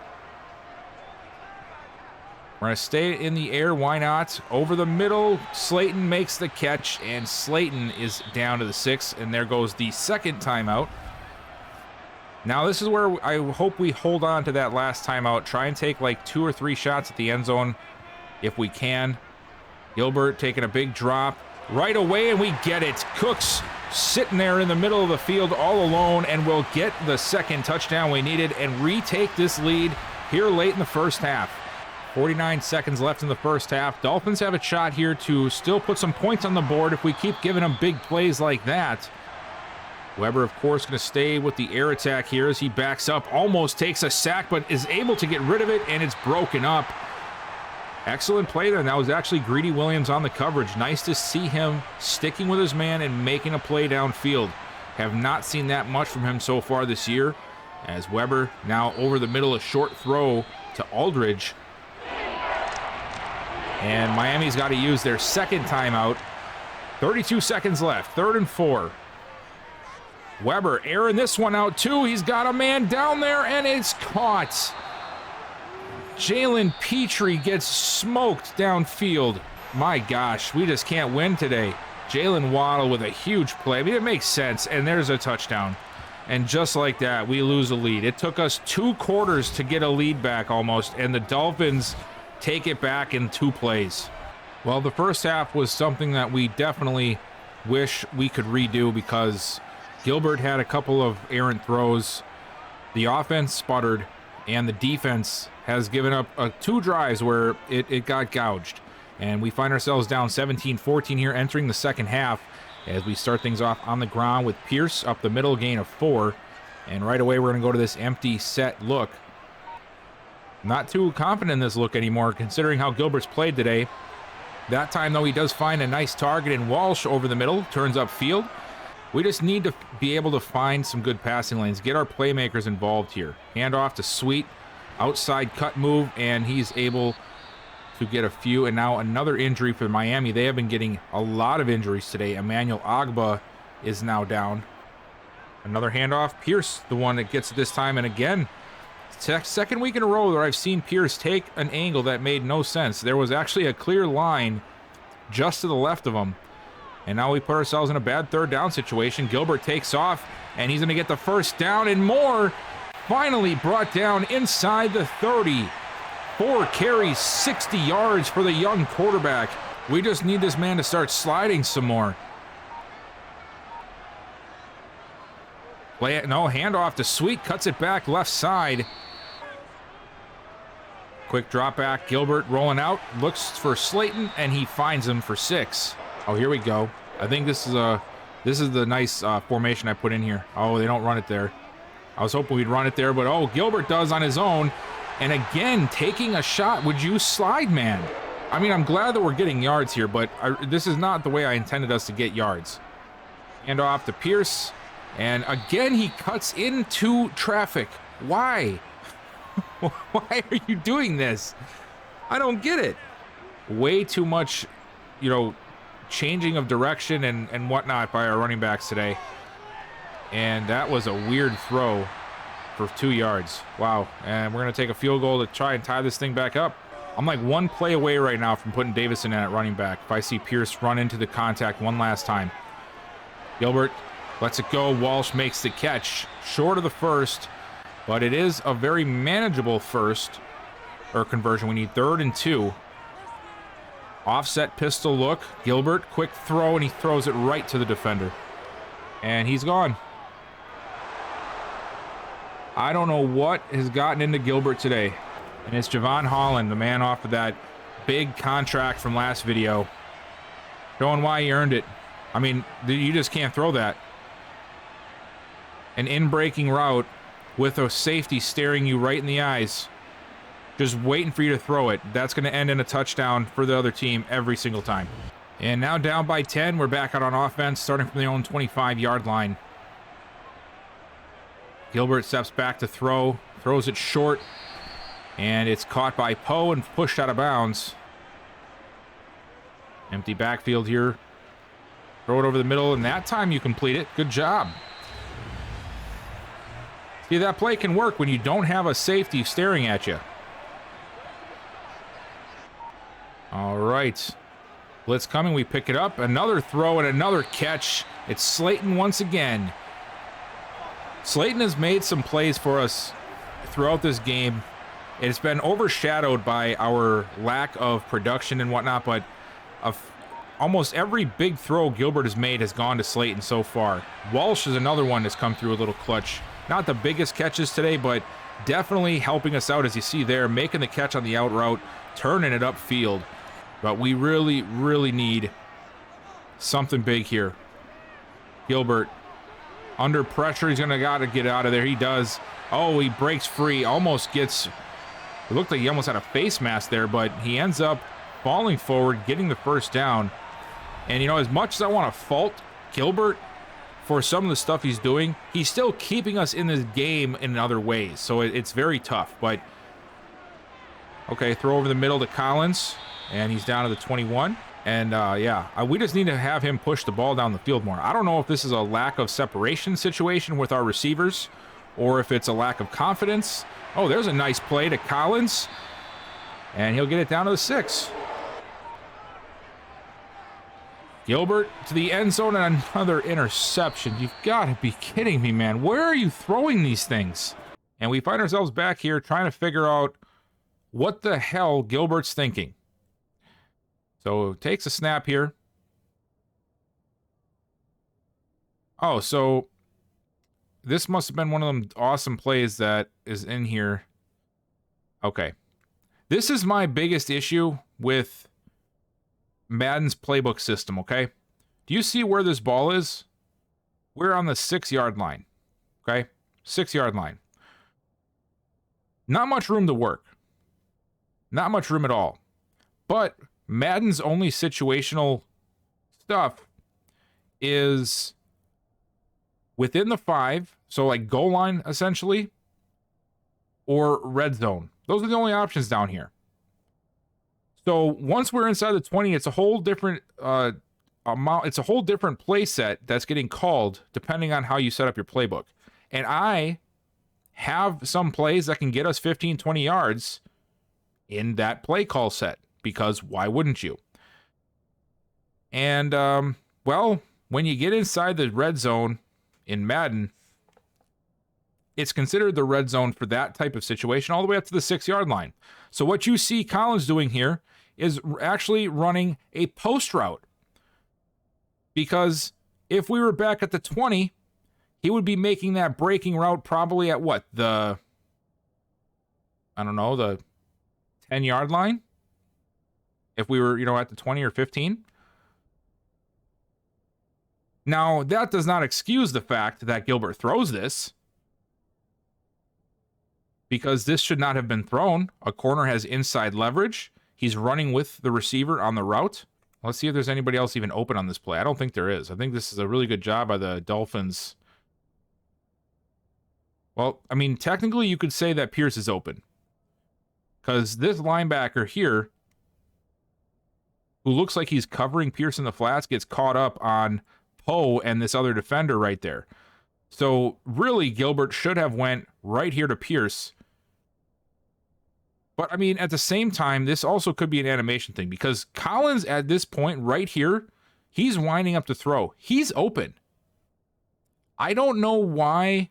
Speaker 1: We're going to stay in the air. Why not? Over the middle. Slayton makes the catch, and Slayton is down to the 6, and there goes the second timeout. Now, this is where I hope we hold on to that last timeout. Try and take like 2 or 3 shots at the end zone if we can. Gilbert taking a big drop right away, and we get it. Cooks sitting there in the middle of the field all alone, and we'll get the second touchdown we needed and retake this lead here late in the first half. 49 seconds left in the first half. Dolphins have a shot here to still put some points on the board if we keep giving them big plays like that. Weber, of course, going to stay with the air attack here as he backs up, almost takes a sack, but is able to get rid of it, and it's broken up. Excellent play there, and that was actually Greedy Williams on the coverage. Nice to see him sticking with his man and making a play downfield. Have not seen that much from him so far this year, as Weber now over the middle, a short throw to Aldridge. And Miami's got to use their second timeout. 32 seconds left, 3rd and 4. Weber airing this one out too. He's got a man down there, and it's caught. Jalen Petrie gets smoked downfield. My gosh, we just can't win today. Jalen Waddle with a huge play. I mean, it makes sense, and there's a touchdown. And just like that, we lose a lead. It took us 2 quarters to get a lead back almost, and the Dolphins take it back in 2 plays. Well, the first half was something that we definitely wish we could redo because Gilbert had a couple of errant throws. The offense sputtered, and the defense has given up 2 drives where it got gouged. And we find ourselves down 17-14 here entering the second half as we start things off on the ground with Pierce up the middle, gain of 4. And right away, we're going to go to this empty set look. Not too confident in this look anymore, considering how Gilbert's played today. That time, though, he does find a nice target in Walsh over the middle, turns upfield. We just need to be able to find some good passing lanes, get our playmakers involved here. Hand off to Sweet, outside cut move, and he's able to get a few. And now another injury for Miami. They have been getting a lot of injuries today. Emmanuel Agba is now down. Another handoff. Pierce, the one that gets it this time, and again, second week in a row where I've seen Pierce take an angle that made no sense. There was actually a clear line just to the left of him. And now we put ourselves in a bad 3rd down situation. Gilbert takes off, and he's going to get the first down and more. Finally brought down inside the 30. 4 carries, 60 yards for the young quarterback. We just need this man to start sliding some more. Handoff to Sweet, cuts it back left side. Quick drop back, Gilbert rolling out, looks for Slayton, and he finds him for 6. Oh, here we go. I think this is the nice formation I put in here. Oh, they don't run it there. I was hoping we'd run it there, but oh, Gilbert does on his own. And again, taking a shot. Would you slide, man? I mean, I'm glad that we're getting yards here, but this is not the way I intended us to get yards. Hand off to Pierce. And again, he cuts into traffic. Why? Why are you doing this? I don't get it. Way too much, changing of direction and whatnot by our running backs today. And that was a weird throw for 2 yards. Wow. And we're going to take a field goal to try and tie this thing back up. I'm like 1 play away right now from putting Davison in at running back if I see Pierce run into the contact one last time. Gilbert lets it go. Walsh makes the catch. Short of the first, but it is a very manageable conversion. We need 3rd and 2. Offset pistol look. Gilbert, quick throw, and he throws it right to the defender. And he's gone. I don't know what has gotten into Gilbert today. And it's Javon Holland, the man off of that big contract from last video. Showing why he earned it. I mean, you just can't throw that. An in-breaking route with a safety staring you right in the eyes. Just waiting for you to throw it. That's going to end in a touchdown for the other team every single time. And now down by 10, we're back out on offense, starting from their own 25-yard line. Gilbert steps back to throw, throws it short, and it's caught by Poe and pushed out of bounds. Empty backfield here. Throw it over the middle, and that time you complete it. Good job. See, that play can work when you don't have a safety staring at you. All right. Blitz coming. We pick it up. Another throw and another catch. It's Slayton once again. Slayton has made some plays for us throughout this game. It's been overshadowed by our lack of production and whatnot, but almost every big throw Gilbert has made has gone to Slayton so far. Walsh is another one that's come through a little clutch. Not the biggest catches today, but definitely helping us out, as you see there, making the catch on the out route, turning it upfield. But we really, really need something big here. Gilbert under pressure. He's going to got to get out of there. He does. Oh, he breaks free. Almost gets... It looked like he almost had a face mask there, but he ends up falling forward, getting the first down. And, you know, as much as I want to fault Gilbert for some of the stuff he's doing, he's still keeping us in this game in other ways. So it's very tough. But, okay, throw over the middle to Collins. And he's down to the 21. And, yeah, we just need to have him push the ball down the field more. I don't know if this is a lack of separation situation with our receivers or if it's a lack of confidence. Oh, there's a nice play to Collins. And he'll get it down to the 6. Gilbert to the end zone and another interception. You've got to be kidding me, man. Where are you throwing these things? And we find ourselves back here trying to figure out what the hell Gilbert's thinking. So takes a snap here. Oh, so this must have been one of them awesome plays that is in here. Okay. This is my biggest issue with Madden's playbook system, okay? Do you see where this ball is? We're on the 6-yard line, okay? 6-yard line. Not much room to work. Not much room at all. But Madden's only situational stuff is within the 5, so like goal line essentially, or red zone. Those are the only options down here. So once we're inside the 20, it's a whole different amount. It's a whole different play set that's getting called depending on how you set up your playbook. And I have some plays that can get us 15, 20 yards in that play call set. Because why wouldn't you? And, well, when you get inside the red zone in Madden, it's considered the red zone for that type of situation all the way up to the 6-yard line. So what you see Collins doing here is actually running a post route. Because if we were back at the 20, he would be making that breaking route probably at what? The 10-yard line? If we were, at the 20 or 15. Now, that does not excuse the fact that Gilbert throws this, because this should not have been thrown. A corner has inside leverage. He's running with the receiver on the route. Let's see if there's anybody else even open on this play. I don't think there is. I think this is a really good job by the Dolphins. Well, I mean, technically you could say that Pierce is open, because this linebacker here, who looks like he's covering Pierce in the flats, gets caught up on Poe and this other defender right there. So really, Gilbert should have went right here to Pierce. But I mean, at the same time, this also could be an animation thing, because Collins at this point right here, he's winding up to throw. He's open. I don't know why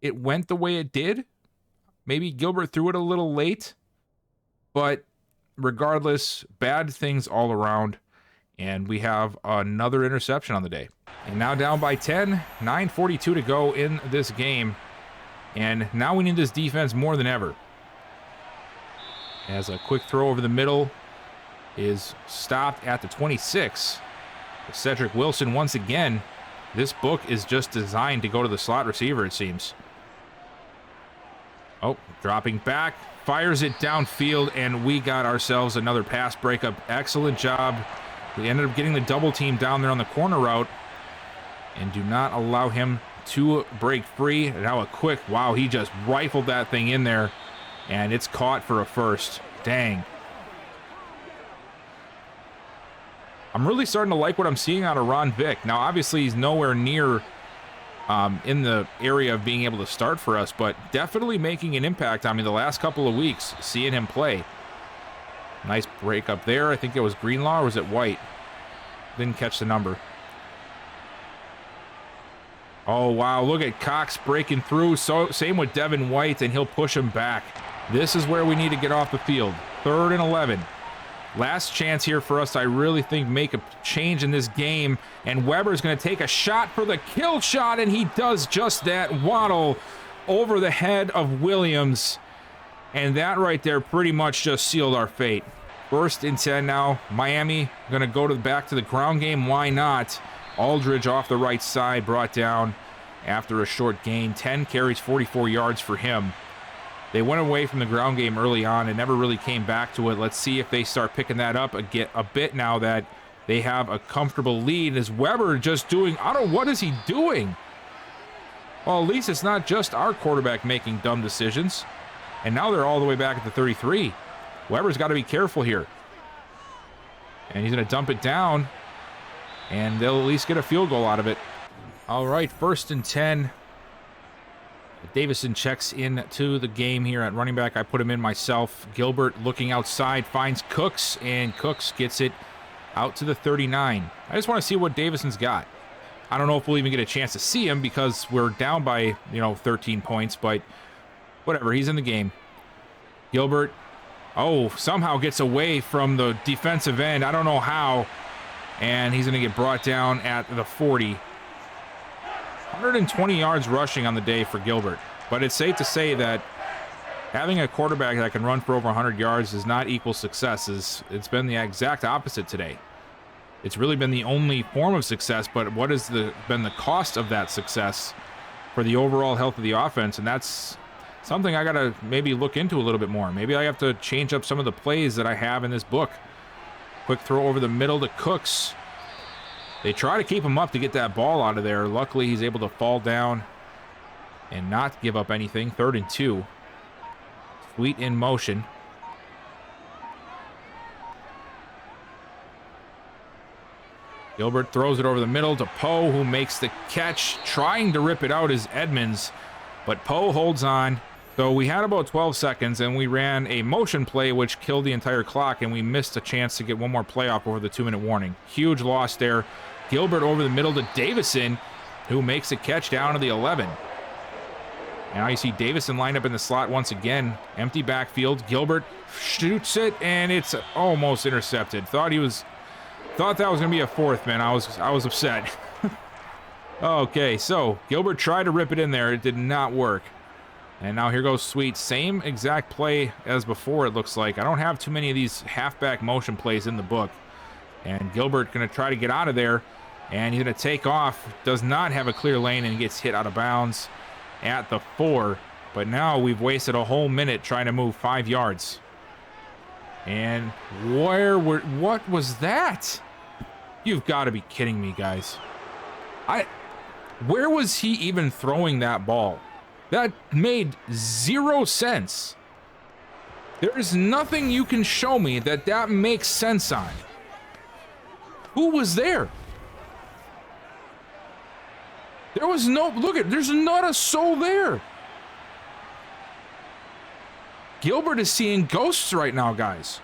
Speaker 1: it went the way it did. Maybe Gilbert threw it a little late, but regardless, bad things all around, and we have another interception on the day. And now down by 10, 9:42 to go in this game, and now we need this defense more than ever. As a quick throw over the middle is stopped at the 26. Cedric Wilson once again. This book is just designed to go to the slot receiver, it seems. Oh, dropping back. Fires it downfield, and we got ourselves another pass breakup. Excellent job. We ended up getting the double team down there on the corner route, and do not allow him to break free. And now a quick, wow, he just rifled that thing in there, and it's caught for a first. Dang. I'm really starting to like what I'm seeing out of Ron Vick. Now, obviously, he's nowhere near in the area of being able to start for us, but definitely making an impact on me the last couple of weeks, seeing him play. Nice break up there. I think it was Greenlaw, or was it White? Didn't catch the number. Oh, wow. Look at Cox breaking through. So same with Devin White, and he'll push him back. This is where we need to get off the field. 3rd and 11. Last chance here for us, I really think, make a change in this game. And Weber's going to take a shot for the kill shot, and he does just that. Waddle over the head of Williams. And that right there pretty much just sealed our fate. 1st and 10 now. Miami going to go back to the ground game. Why not? Aldridge off the right side, brought down after a short gain. 10 carries, 44 yards for him. They went away from the ground game early on and never really came back to it. Let's see if they start picking that up a bit now that they have a comfortable lead. Is Weber just doing, I don't know, what is he doing? Well, at least it's not just our quarterback making dumb decisions. And now they're all the way back at the 33. Weber's got to be careful here. And he's going to dump it down. And they'll at least get a field goal out of it. All right, 1st and 10. Davison checks into the game here at running back. I put him in myself. Gilbert looking outside, finds Cooks, and Cooks gets it out to the 39. I just want to see what Davison's got. I don't know if we'll even get a chance to see him because we're down by, 13 points, but whatever, he's in the game. Gilbert, somehow gets away from the defensive end. I don't know how. And he's going to get brought down at the 40. 120 yards rushing on the day for Gilbert. But it's safe to say that having a quarterback that can run for over 100 yards does not equal success. It's been the exact opposite today. It's really been the only form of success, but what has been the cost of that success for the overall health of the offense? And that's something I got to maybe look into a little bit more. Maybe I have to change up some of the plays that I have in this book. Quick throw over the middle to Cooks. They try to keep him up to get that ball out of there. Luckily, he's able to fall down and not give up anything. 3rd and 2. Sweet in motion. Gilbert throws it over the middle to Poe, who makes the catch. Trying to rip it out is Edmonds, but Poe holds on. So we had about 12 seconds, and we ran a motion play, which killed the entire clock, and we missed a chance to get one more play off over the 2-minute warning. Huge loss there. Gilbert over the middle to Davison, who makes a catch down to the 11. Now you see Davison lined up in the slot once again. Empty backfield. Gilbert shoots it, and it's almost intercepted. Thought that was going to be a 4th, man. I was upset. Okay, so Gilbert tried to rip it in there. It did not work. And now here goes Sweet. Same exact play as before, it looks like. I don't have too many of these halfback motion plays in the book. And Gilbert going to try to get out of there. And he's going to take off. Does not have a clear lane and gets hit out of bounds at the 4. But now we've wasted a whole minute trying to move 5 yards. And what was that? You've got to be kidding me, guys. Where was he even throwing that ball? That made 0 sense. There's nothing you can show me that makes sense on. Who was there? There was no, there's not a soul there. Gilbert is seeing ghosts right now, guys.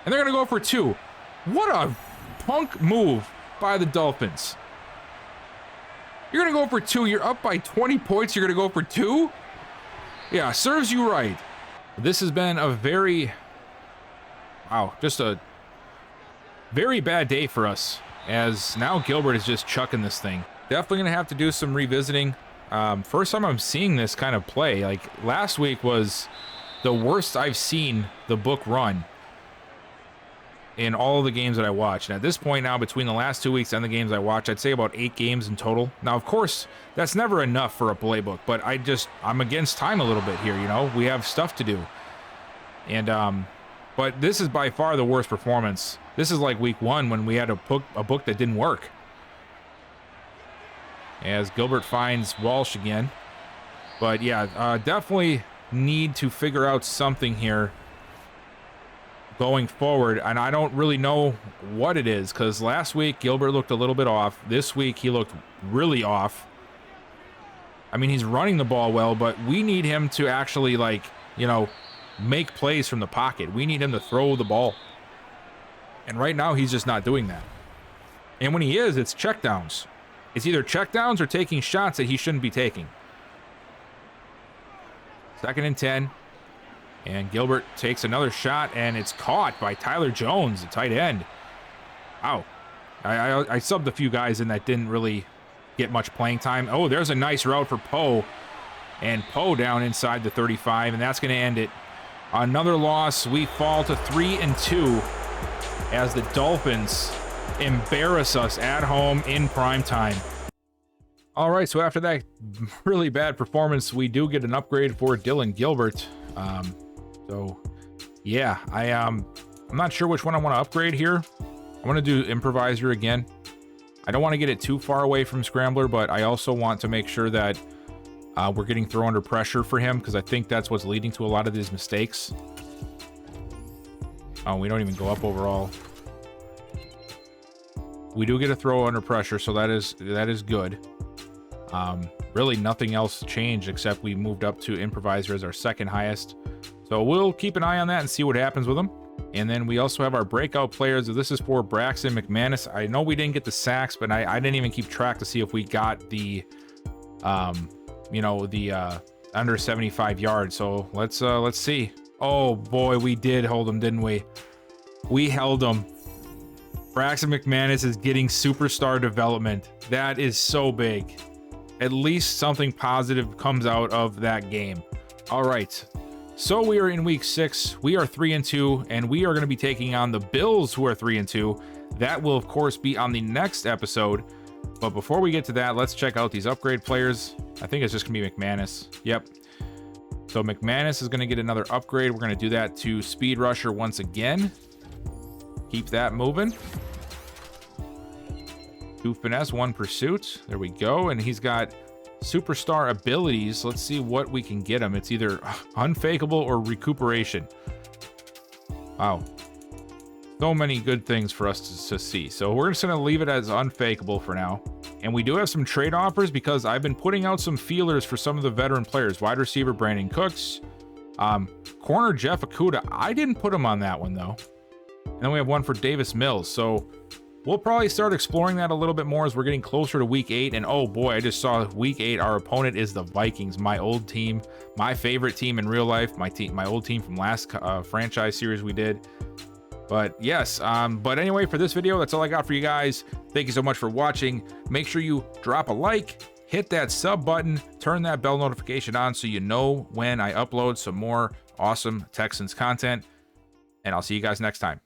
Speaker 1: And they're going to go for 2. What a punk move by the Dolphins. You're going to go for 2. You're up by 20 points. You're going to go for 2? Yeah, serves you right. This has been a just a very bad day for us, as now Gilbert is just chucking this thing. Definitely going to have to do some revisiting. First time I'm seeing this kind of play. Like, last week was the worst I've seen the book run in all of the games that I watched. And at this point now, between the last 2 weeks and the games I watched, I'd say about 8 games in total. Now, of course, that's never enough for a playbook, but I'm against time a little bit here, We have stuff to do. And, but this is by far the worst performance. This is like week 1 when we had a book that didn't work. As Gilbert finds Walsh again. But yeah, definitely need to figure out something here going forward, and I don't really know what it is, because last week Gilbert looked a little bit off. This week he looked really off. I mean, he's running the ball well, but we need him to actually, make plays from the pocket. We need him to throw the ball. And right now he's just not doing that. And when he is, it's checkdowns. It's either checkdowns or taking shots that he shouldn't be taking. 2nd and 10. And Gilbert takes another shot, and it's caught by Tyler Jones, the tight end. Wow. I subbed a few guys in that didn't really get much playing time. Oh, there's a nice route for Poe. And Poe down inside the 35, and that's going to end it. Another loss. We fall to 3-2 as the Dolphins embarrass us at home in prime time. All right, so after that really bad performance, we do get an upgrade for Dylan Gilbert. So yeah, I'm not sure which one I want to upgrade here. I want to do improviser again. I don't want to get it too far away from scrambler, but I also want to make sure that we're getting thrown under pressure for him, because I think that's what's leading to a lot of these mistakes. Oh, we don't even go up overall. We do get a throw under pressure, so that is good. Really nothing else changed except we moved up to improviser as our second highest. So we'll keep an eye on that and see what happens with them. And then we also have our breakout players. This is for Braxton McManus. I know we didn't get the sacks, but I didn't even keep track to see if we got the under 75 yards. So let's see. Oh boy, we did hold him, didn't we? We held him. Braxton McManus is getting superstar development. That is so big. At least something positive comes out of that game. All right. So we are in week 6. We are 3-2, and we are going to be taking on the Bills, who are 3-2. That will, of course, be on the next episode. But before we get to that, let's check out these upgrade players. I think it's just going to be McManus. Yep. So McManus is going to get another upgrade. We're going to do that to Speed Rusher once again. Keep that moving. 2 Finesse, 1 Pursuit. There we go. And he's got superstar abilities. Let's see what we can get him. It's either Unfakeable or Recuperation. Wow. So many good things for us to see. So we're just going to leave it as Unfakeable for now. And we do have some trade offers because I've been putting out some feelers for some of the veteran players. Wide receiver Brandon Cooks. Corner Jeff Okudah. I didn't put him on that one, though. And then we have one for Davis Mills. So we'll probably start exploring that a little bit more as we're getting closer to week 8. And oh boy, I just saw week 8. Our opponent is the Vikings, my old team, my favorite team in real life, my old team from last franchise series we did. But yes, but anyway, for this video, that's all I got for you guys. Thank you so much for watching. Make sure you drop a like, hit that sub button, turn that bell notification on so you know when I upload some more awesome Texans content. And I'll see you guys next time.